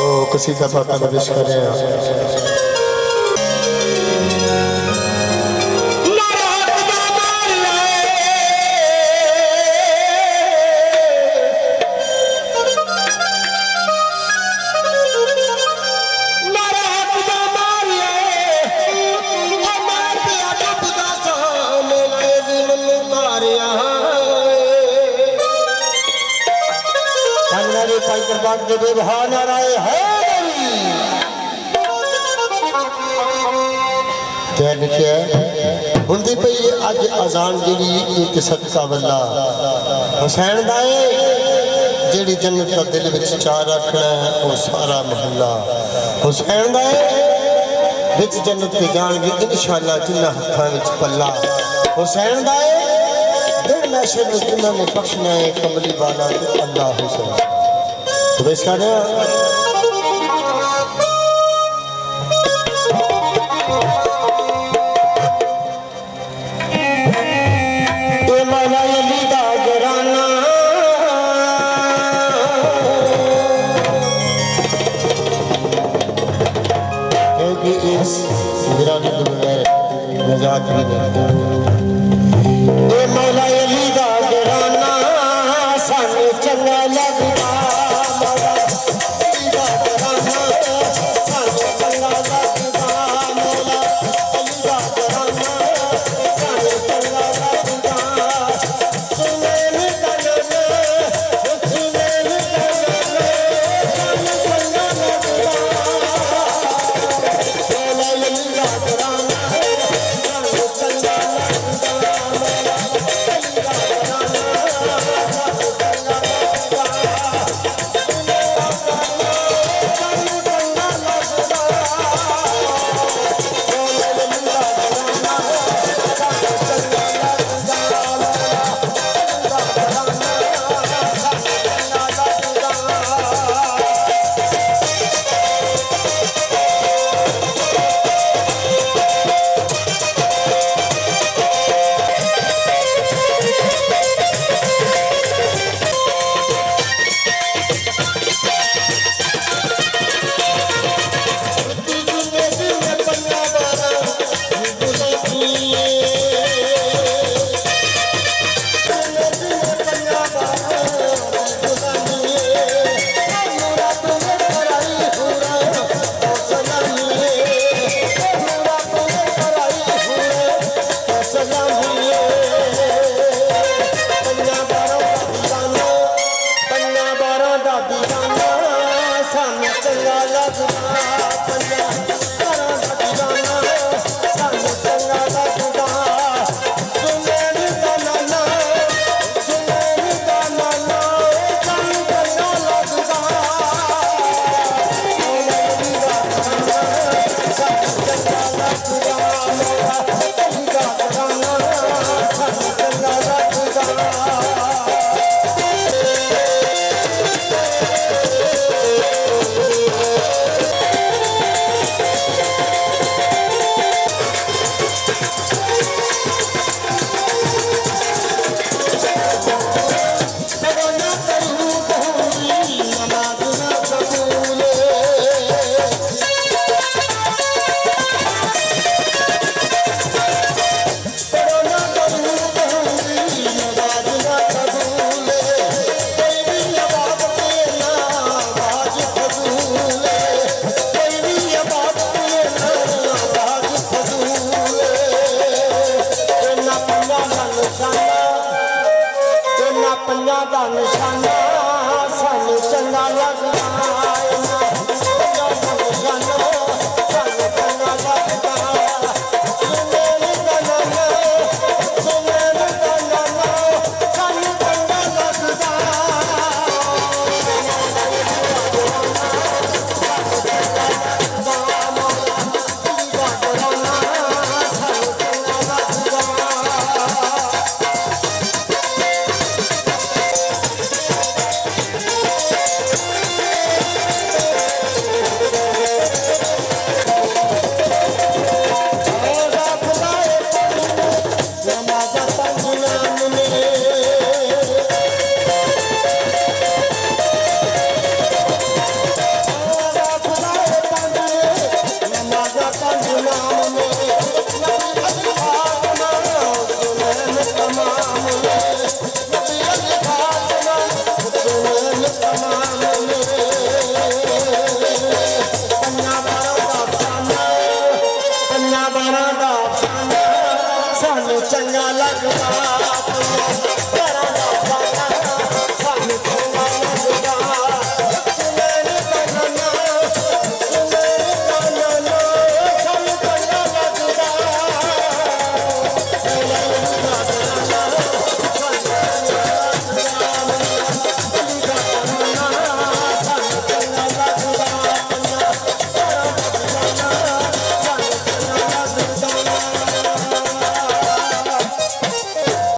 तो कसीदा पाक में पेश कर रहे हैं। हुंदी पई अज अजान जी सदका वल्ला हुसैन दाए जी जन्नत का दिल विच चा रखना वो सारा महल्ला हुसैन दाए विच जन्नत के जाएंगे इंशाअल्लाह जिन्ना हत्थां विच पल्ला हुसैन दाए दिल मैशर में जिन्होंने बख्शना है कमली वाला अल्लाह हुसैन तो बेचारे मजाक भी करते मौला अली दा घराना सानू चंगा लगदा मौला अली दा घराना सानू चंगा लगदा मौला अली दा घराना सानू चंगा लगदा सुने नी तने सुने नी तने सानू चंगा लगदा मौला अली दा घराना ਸਮਾਨ ਪੰਜਾਂ ਬਾਰਾਂ ਦਾ ਸਾਨੂੰ ਚੰਗਾ ਲੱਗਦਾ